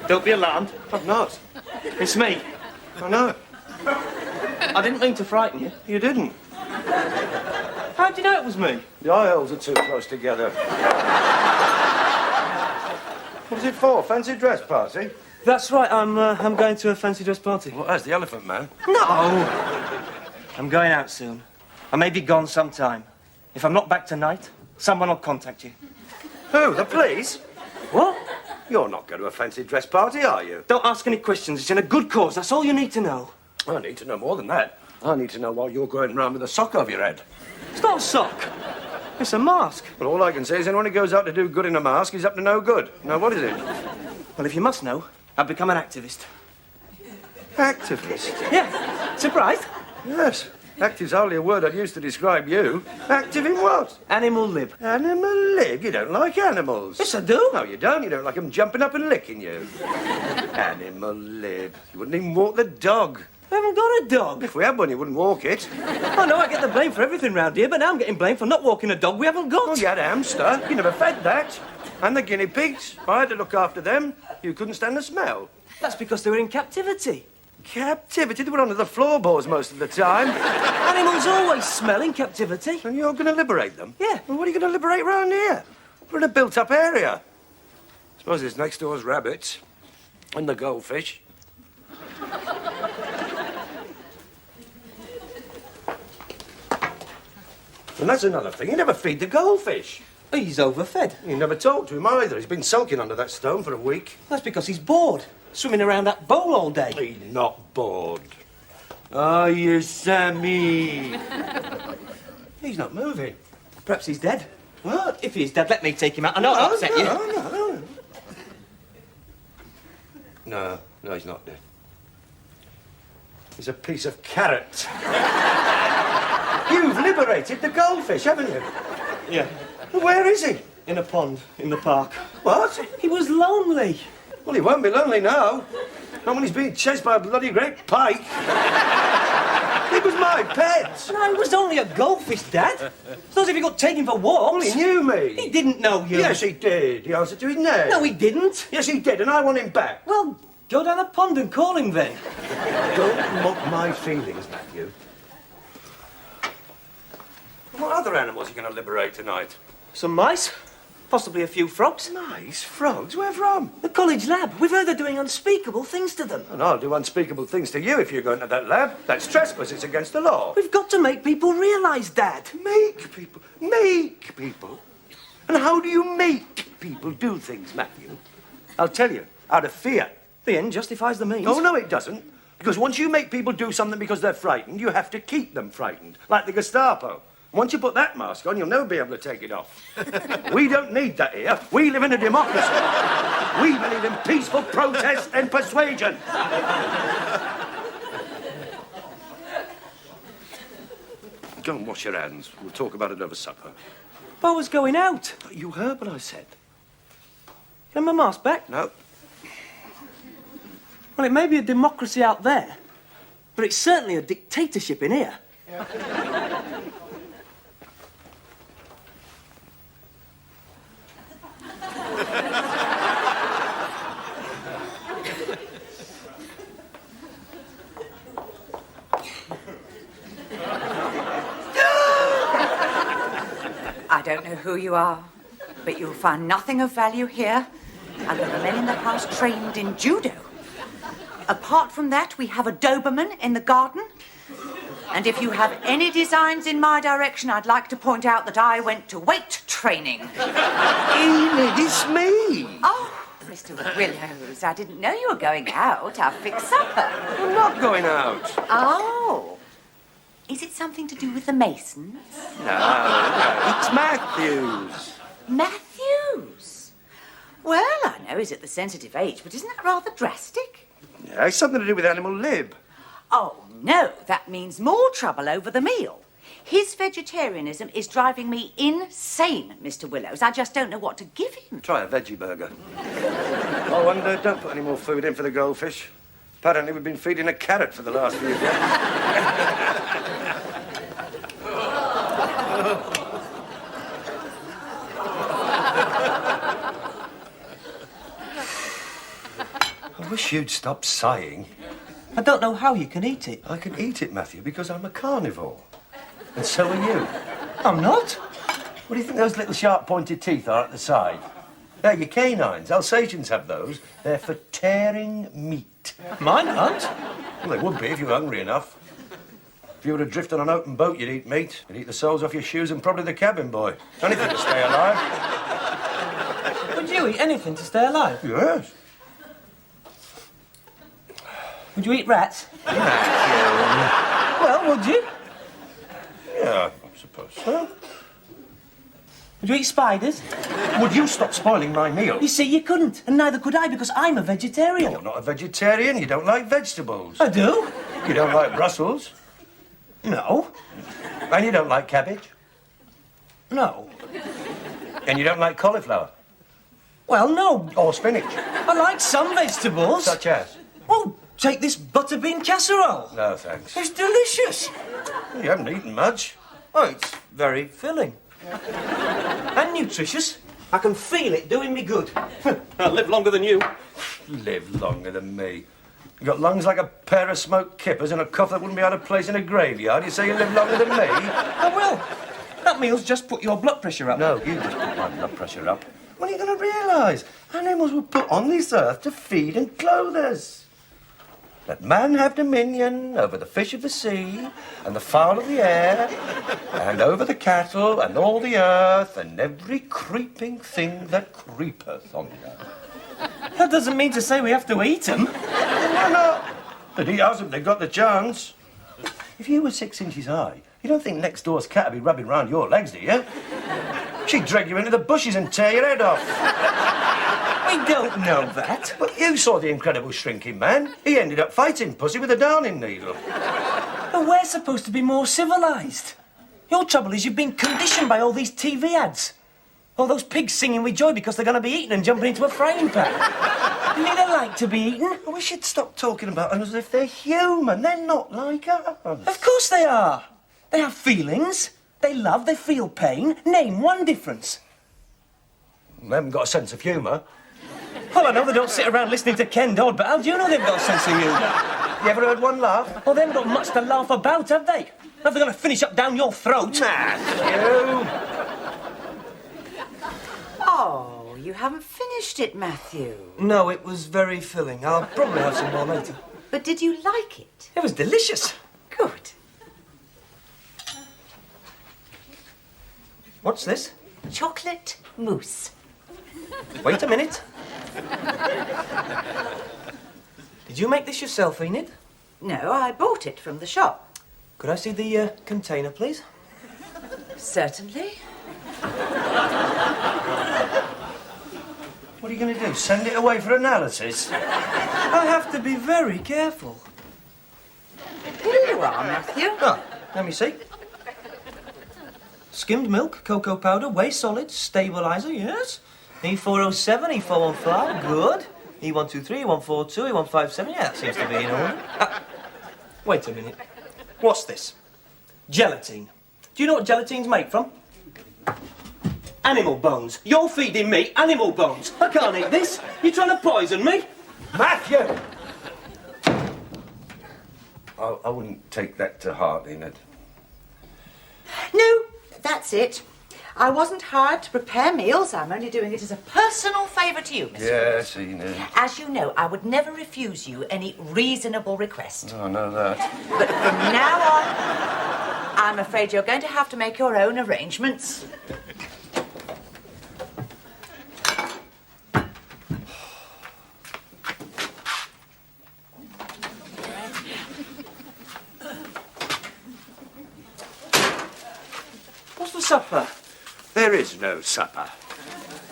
Don't be alarmed. I'm not. It's me. I know. I didn't mean to frighten you. You didn't. How do you know it was me? The eye holes are too close together. What's it for? Fancy dress party? That's right, I'm going to a fancy dress party. Well, that's the Elephant Man. No! I'm going out soon. I may be gone sometime. If I'm not back tonight, someone will contact you. Who? The police? What? You're not going to a fancy dress party, are you? Don't ask any questions. It's in a good cause. That's all you need to know. I need to know more than that. I need to know why you're going round with a sock over your head. It's not a sock. It's a mask. Well, all I can say is anyone who goes out to do good in a mask is up to no good. Now, what is it? Well, if you must know, I've become an activist. Activist? Yeah. Surprised? Yes. Active's hardly a word I'd use to describe you. Active in what? Animal lib. Animal lib? You don't like animals. Yes, I do. No, you don't. You don't like them jumping up and licking you. Animal lib. You wouldn't even walk the dog. We haven't got a dog. If we had one, you wouldn't walk it. I know I get the blame for everything round here, but now I'm getting blamed for not walking a dog we haven't got. Oh, you had a hamster. You never fed that. And the guinea pigs. I had to look after them. You couldn't stand the smell. That's because they were in captivity. Captivity? They were under the floorboards most of the time. Animals always smell in captivity. And you're going to liberate them? Yeah. Well, what are you going to liberate round here? We're in a built-up area. I suppose it's next door's rabbits. And the goldfish. And that's another thing. You never feed the goldfish. He's overfed. You never talk to him either. He's been sulking under that stone for a week. That's because he's bored. Swimming around that bowl all day. He's not bored. Are you, Sammy? He's not moving. Perhaps he's dead. What? If he is dead, let me take him out. I know I'll upset you. No, he's not dead. He's a piece of carrot. You've liberated the goldfish, haven't you? Yeah. Where is he? In a pond, in the park. What? He was lonely. Well, he won't be lonely now. Not when he's being chased by a bloody great pike. He was my pet. No, it was only a goldfish, Dad. It's not as if he got taken for walks. Well, he knew me. He didn't know you. Yes, he did. He answered to his name. No, he didn't. Yes, he did, and I want him back. Well, go down the pond and call him then. Don't mock my feelings, Matthew. What other animals are you going to liberate tonight? Some mice. Possibly a few frogs. Nice. Frogs? Where from? The college lab. We've heard they're doing unspeakable things to them. And I'll do unspeakable things to you if you go into that lab. That's trespass. It's against the law. We've got to make people realise, Dad. Make people? Make people? And how do you make people do things, Matthew? I'll tell you. Out of fear. The end justifies the means. Oh, no, it doesn't. Because once you make people do something because they're frightened, you have to keep them frightened. Like the Gestapo. Once you put that mask on, you'll never be able to take it off. We don't need that here. We live in a democracy. We believe in peaceful protest and persuasion. Go and wash your hands. We'll talk about it over supper. But I was going out. You heard what I said. Can I have my mask back? No. Well, it may be a democracy out there, but it's certainly a dictatorship in here. I don't know who you are, but you'll find nothing of value here other than the men in the house trained in judo. Apart from that, we have a Doberman in the garden. And if you have any designs in my direction, I'd like to point out that I went to weight training. Enid, it's me. Oh, Mr. Willows, I didn't know you were going out. I'll fix supper. I'm not going out. Oh. Is it something to do with the Masons? No, it's Matthews. Matthews? Well, I know he's at the sensitive age, but isn't that rather drastic? Yeah, it's something to do with animal lib. Oh, no, that means more trouble over the meal. His vegetarianism is driving me insane, Mr. Willows. I just don't know what to give him. Try a veggie burger. Oh, and don't put any more food in for the goldfish. Apparently we've been feeding a carrot for the last few days. I wish you'd stop sighing. I don't know how you can eat it. I can eat it, Matthew, because I'm a carnivore. And so are you. I'm not. What do you think those little sharp-pointed teeth are at the side? They're your canines. Alsatians have those. They're for tearing meat. Mine aren't. Well, they would be if you were hungry enough. If you were adrift on an open boat, you'd eat meat. You'd eat the soles off your shoes and probably the cabin boy. Anything to stay alive. Would you eat anything to stay alive? Yes. Would you eat rats? Matthew. Well, would you? Yeah, I suppose so. Would you eat spiders? Would you stop spoiling my meal? You see, you couldn't, and neither could I, because I'm a vegetarian. You're not a vegetarian. You don't like vegetables. I do. You don't like Brussels. No. And you don't like cabbage. No. And you don't like cauliflower. Well, no. Or spinach. I like some vegetables. Such as? Oh, take this butterbean casserole. No, thanks. It's delicious. You haven't eaten much. Oh, it's very filling. And nutritious. I can feel it doing me good. I'll live longer than you. Live longer than me. You got lungs like a pair of smoked kippers and a cough that wouldn't be out of place in a graveyard. You say you live longer than me? I will. That meal's just put your blood pressure up. No, you just put my blood pressure up. When are you going to realise? Animals were put on this earth to feed and clothe us. Let man have dominion over the fish of the sea and the fowl of the air and over the cattle and all the earth and every creeping thing that creepeth on the earth. That doesn't mean to say we have to eat them. Why not? But he hasn't. They've got the chance. If you were 6 inches high, you don't think next door's cat would be rubbing round your legs, do you? She'd drag you into the bushes and tear your head off. We don't know that. But you saw the incredible shrinking man. He ended up fighting pussy with a darning needle. But we're supposed to be more civilised. Your trouble is you've been conditioned by all these TV ads. All those pigs singing with joy because they're going to be eaten and jumping into a frying pan. You think they like to be eaten? We should stop talking about them as if they're human. They're not like us. Of course they are. They have feelings. They love, they feel pain. Name one difference. They haven't got a sense of humour. Well, I know they don't sit around listening to Ken Dodd, but how do you know they've got a sense of humour? You ever heard one laugh? Well, they haven't got much to laugh about, have they? Now they're going to finish up down your throat. Matthew! Oh, you haven't finished it, Matthew. No, it was very filling. I'll probably have some more later. But did you like it? It was delicious. Good. What's this? Chocolate mousse. Wait a minute. Did you make this yourself, Enid? No, I bought it from the shop. Could I see the container, please? Certainly. What are you going to do? Send it away for analysis? I have to be very careful. Here you are, Matthew. Ah, let me see. Skimmed milk, cocoa powder, whey solids, stabiliser, yes. E407, E415, good. E123, E142, E157, yeah, that seems to be in order. Ah, wait a minute. What's this? Gelatine. Do you know what gelatine's made from? Animal bones. You're feeding me animal bones. I can't eat this. You're trying to poison me? Matthew! I wouldn't take that to heart, Enid. No, that's it. I wasn't hired to prepare meals. I'm only doing it as a personal favour to you, Mr. Yes, Enid. As you know, I would never refuse you any reasonable request. I know that. But from now on, I'm afraid you're going to have to make your own arrangements. What's for supper? There is no supper.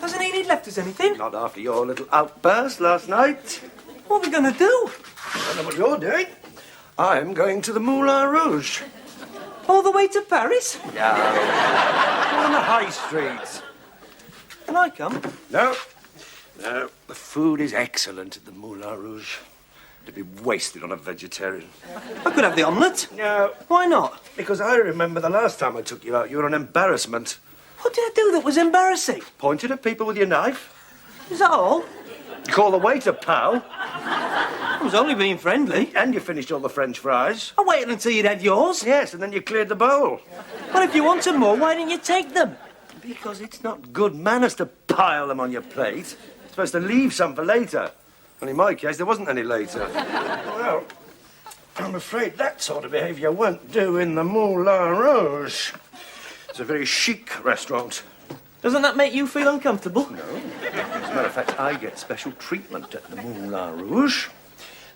Hasn't Enid left us anything? Not after your little outburst last night. What are we going to do? I don't know what you're doing. I'm going to the Moulin Rouge. All the way to Paris? Yeah. On the high street. Can I come? No. No. The food is excellent at the Moulin Rouge. To be wasted on a vegetarian. I could have the omelette. No. Why not? Because I remember the last time I took you out, you were an embarrassment. What did I do that was embarrassing? Pointed at people with your knife. Is that all? You call the waiter pal. was only being friendly. And you finished all the French fries. I waited until you'd had yours. Yes, and then you cleared the bowl. But if you wanted more, why didn't you take them? Because it's not good manners to pile them on your plate. You're supposed to leave some for later. And in my case, there wasn't any later. Well, I'm afraid that sort of behaviour won't do in the Moulin Rouge. It's a very chic restaurant. Doesn't that make you feel uncomfortable? No. As a matter of fact, I get special treatment at the Moulin Rouge.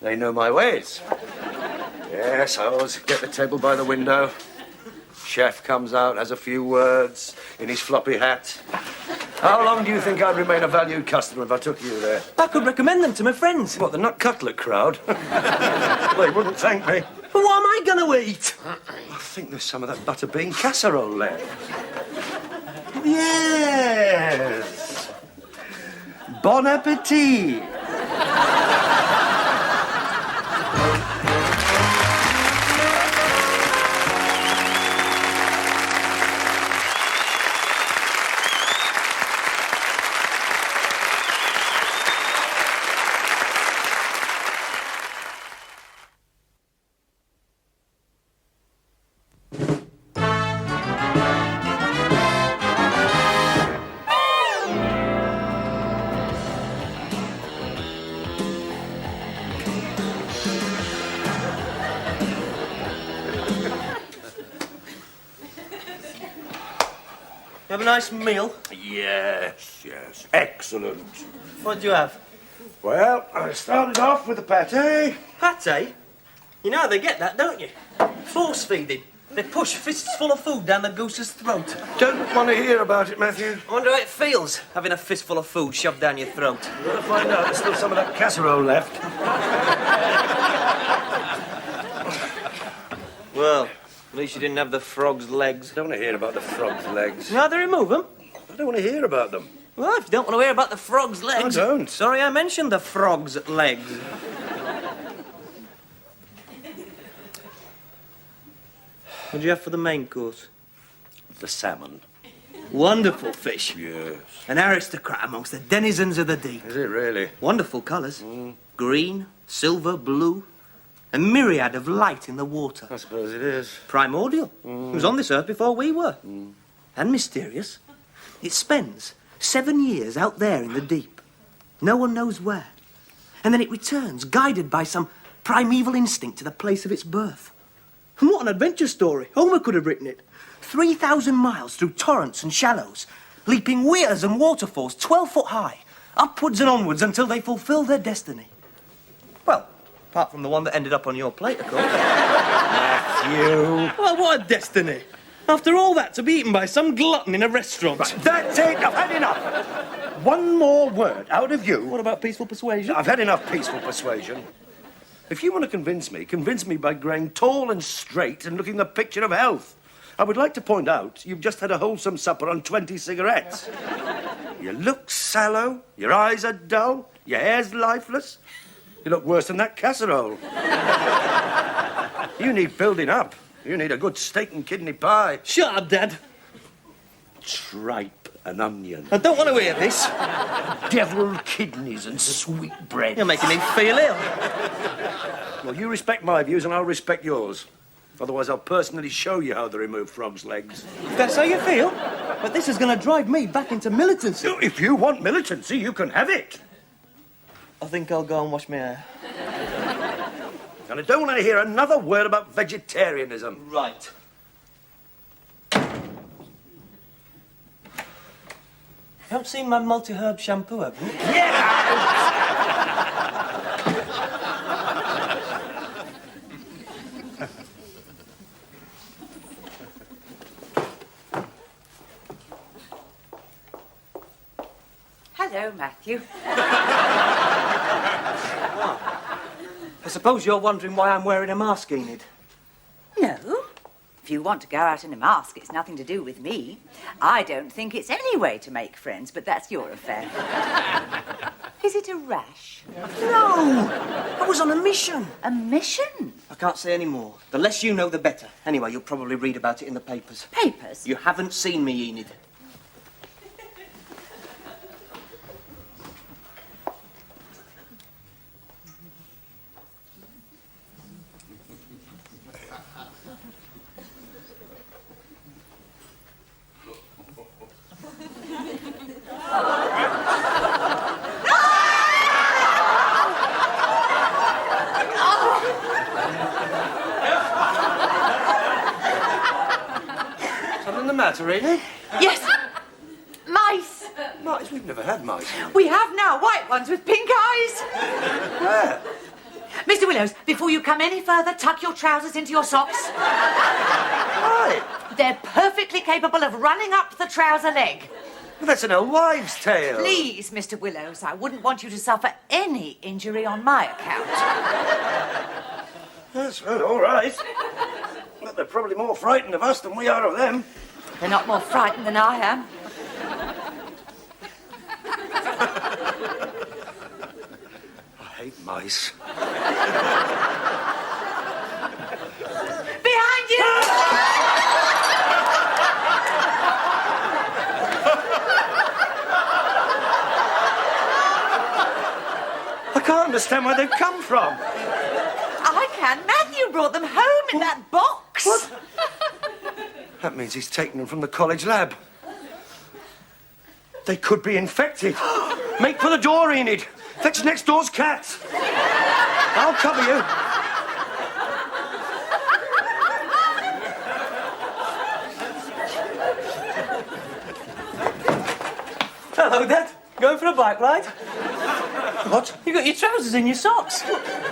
They know my ways. Yes, I always get the table by the window. Chef comes out, has a few words in his floppy hat. How long do you think I'd remain a valued customer if I took you there? I could recommend them to my friends. What, the nut cutlet crowd? They wouldn't thank me. But what am I going to eat? I think there's some of that butter bean casserole left. Yes. Bon appetit. You have a nice meal? Yes, yes. Excellent. What'd you have? Well, I started off with the pâté. Pate? You know how they get that, don't you? Force feeding. They push fists full of food down the goose's throat. Don't want to hear about it, Matthew. I wonder how it feels, having a fistful of food shoved down your throat. You've got to find out. There's still some of that casserole left. Well, at least you didn't have the frog's legs. I don't want to hear about the frog's legs. You know how they remove them? I don't want to hear about them. Well, if you don't want to hear about the frog's legs... I don't. Sorry I mentioned the frog's legs. What'd you have for the main course? The salmon. Wonderful fish. Yes. An aristocrat amongst the denizens of the deep. Is it really? Wonderful colours. Green, silver, blue. A myriad of light in the water. I suppose it is. Primordial. It was on this earth before we were. And mysterious. It spends 7 years out there in the deep. No one knows where. And then it returns, guided by some primeval instinct to the place of its birth. And what an adventure story. Homer could have written it. 3,000 miles through torrents and shallows, leaping weirs and waterfalls 12 foot high, upwards and onwards until they fulfill their destiny. Well, apart from the one that ended up on your plate, of course. Matthew. Well, what a destiny. After all that, to be eaten by some glutton in a restaurant. Right, that's it. I've had enough. One more word out of you. What about peaceful persuasion? I've had enough peaceful persuasion. If you want to convince me by growing tall and straight and looking the picture of health. I would like to point out you've just had a wholesome supper on 20 cigarettes. You look sallow, your eyes are dull, your hair's lifeless. You look worse than that casserole. You need building up. You need a good steak and kidney pie. Shut up, Dad. Tripe and onion. I don't want to hear this. Deviled kidneys and sweet bread. You're making me feel ill. Well, you respect my views and I'll respect yours. Otherwise, I'll personally show you how to remove frogs' legs. If that's how you feel. But this is going to drive me back into militancy. If you want militancy, you can have it. I think I'll go and wash my hair. And I don't want to hear another word about vegetarianism. Right. You haven't seen my multi-herb shampoo, have you? Yeah! Hello, Matthew. I suppose you're wondering why I'm wearing a mask, Enid. No. If you want to go out in a mask, it's nothing to do with me. I don't think it's any way to make friends, but that's your affair. Is it a rash? No! I was on a mission. A mission? I can't say any more. The less you know, the better. Anyway, you'll probably read about it in the papers. Papers? You haven't seen me, Enid. the matter, Enid? Yes, mice. Mice? We've never had mice. We have now white ones with pink eyes. Where? Mr. Willows, before you come any further, tuck your trousers into your socks. Why? They're perfectly capable of running up the trouser leg. Well, that's an old wives' tale. Please, Mr. Willows, I wouldn't want you to suffer any injury on my account. That's well, all right. But they're probably more frightened of us than we are of them. They're not more frightened than I am. I hate mice. Behind you! I can't understand where they've come from. I can. Matthew brought them home in that box. What? That means he's taken them from the college lab. They could be infected. Make for the door, Enid. Fetch next door's cat. I'll cover you. Hello, Dad. Going for a bike ride? What? You got your trousers in your socks.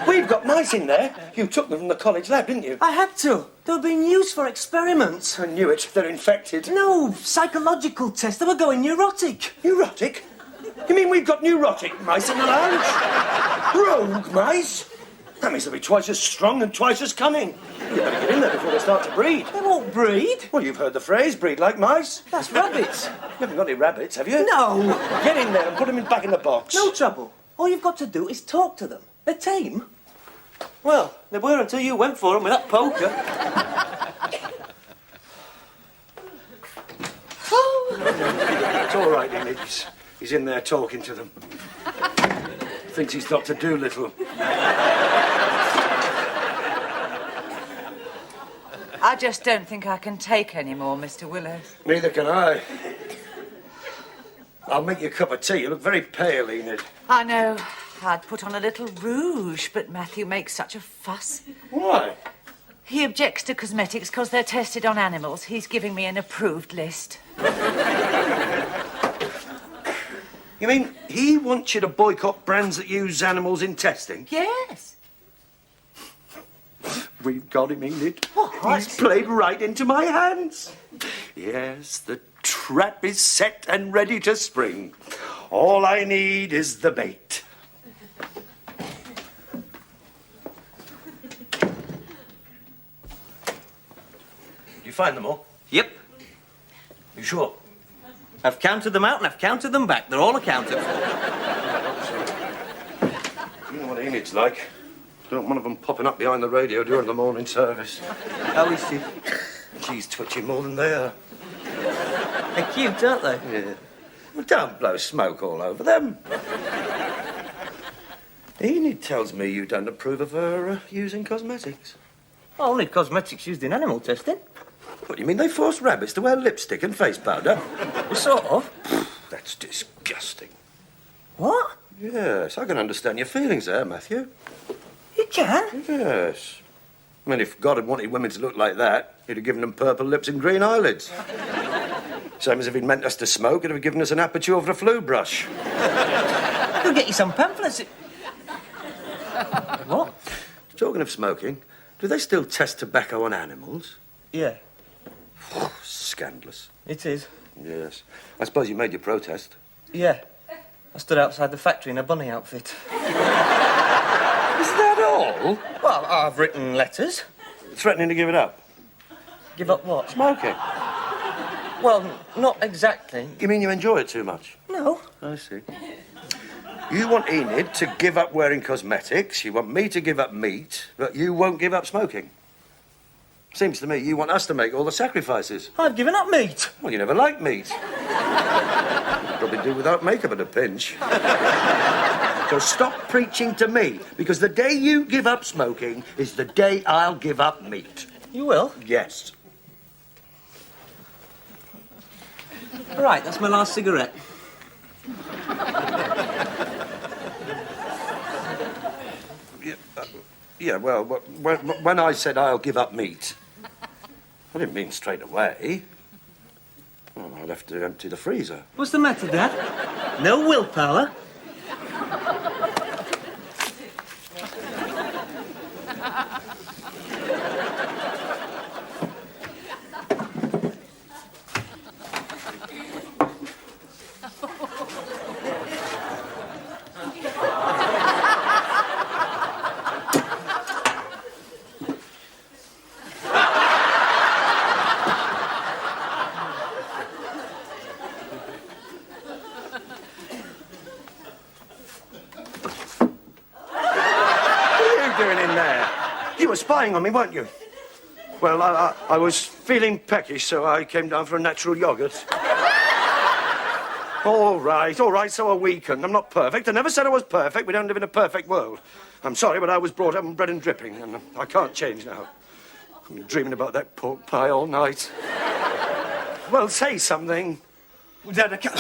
We've got mice in there. You took them from the college lab, didn't you? I had to. They were being used for experiments. I knew it. They're infected. No, psychological tests. They were going neurotic. Neurotic? You mean we've got neurotic mice in the lounge? Rogue mice? That means they'll be twice as strong and twice as cunning. You better get in there before they start to breed. They won't breed. Well, you've heard the phrase, breed like mice. That's rabbits. You haven't got any rabbits, have you? No. Get in there and put them back in the box. No trouble. All you've got to do is talk to them. They're tame. Well, they were until you went for them with that poker. It's all right, Enid. He's in there talking to them. Thinks he's Dr. Doolittle. I just don't think I can take any more, Mr. Willows. Neither can I. I'll make you a cup of tea. You look very pale, Enid. I know. I'd put on a little rouge, but Matthew makes such a fuss. Why? He objects to cosmetics because they're tested on animals. He's giving me an approved list. You mean he wants you to boycott brands that use animals in testing? Yes. We've got him, Enid. What? He's played right into my hands. Yes, the trap is set and ready to spring. All I need is the bait. You find them all? Yep. You sure? I've counted them out and I've counted them back. They're all accounted for. You know what Enid's like. Don't want one of them popping up behind the radio during the morning service. How is she? She's twitching more than they are. They're cute, aren't they? Yeah. Well, don't blow smoke all over them. Enid tells me you don't approve of her using cosmetics. Only cosmetics used in animal testing. What do you mean they force rabbits to wear lipstick and face powder? Sort of. That's disgusting. What? Yes, I can understand your feelings there, Matthew. You can? Yes. I mean, if God had wanted women to look like that, he'd have given them purple lips and green eyelids. Same as if he'd meant us to smoke, he'd have given us an aperture for a flue brush. I'll get you some pamphlets. What? Talking of smoking, do they still test tobacco on animals? Yeah, Scandalous. it is. Yes. I suppose you made your protest. Yeah. I stood outside the factory in a bunny outfit. Is that all? Well, I've written letters. Threatening to give it up? Give up what? Smoking. Well, not exactly. You mean you enjoy it too much? No. I see. You want Enid to give up wearing cosmetics, you want me to give up meat, but you won't give up smoking. Seems to me you want us to make all the sacrifices. I've given up meat. Well, you never liked meat. Probably do without makeup at a pinch. So stop preaching to me, because the day you give up smoking is the day I'll give up meat. You will? Yes. Right, that's my last cigarette. Yeah, well, when I said I'll give up meat, I didn't mean straight away. Oh, I'd have to empty the freezer. What's the matter, Dad? No willpower? Doing in there? You were spying on me, weren't you? Well, I was feeling peckish, so I came down for a natural yogurt. All right, so are we. I'm not perfect. I never said I was perfect. We don't live in a perfect world. I'm sorry, but I was brought up on bread and dripping, and I can't change now. I've been dreaming about that pork pie all night. Well, say something. Dad, I can't...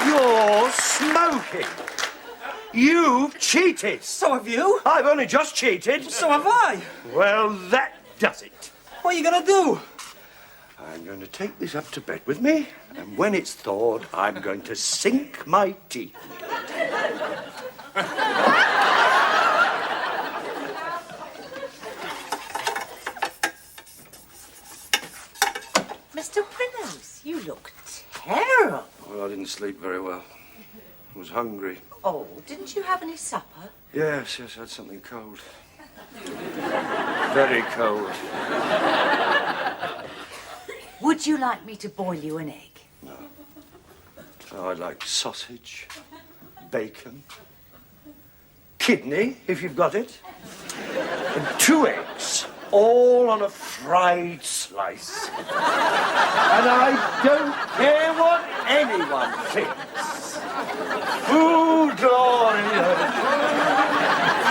You're smoking. You've cheated. So have you. I've only just cheated. So have I. Well, that does it. What are you going to do? I'm going to take this up to bed with me, and when it's thawed, I'm going to sink my teeth. Mr. Winnows, you look terrible. Well, I didn't sleep very well. I was hungry. Oh, didn't you have any supper? Yes, I had something cold. Very cold. Would you like me to boil you an egg? No. Oh, I'd like sausage, bacon, kidney, if you've got it, and 2 eggs, all on a fried slice. And I don't care what anyone thinks. Food glorious,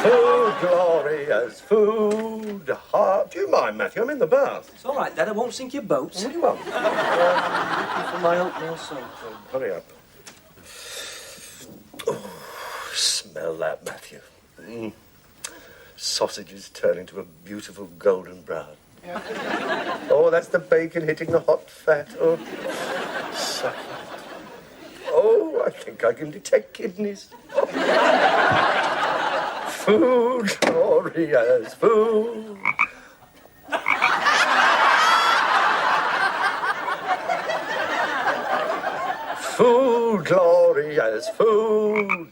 food glorious, food hot. Do you mind, Matthew? I'm in the bath. It's all right, Dad. I won't sink your boats. What do you want? Looking for my oatmeal soup. Hurry up. Oh, smell that, Matthew. Sausages turn into a beautiful golden brown. Oh, that's the bacon hitting the hot fat. Oh, succulent. Oh, I think I can detect kidneys. Oh. Food, glorious food. Food, glorious food.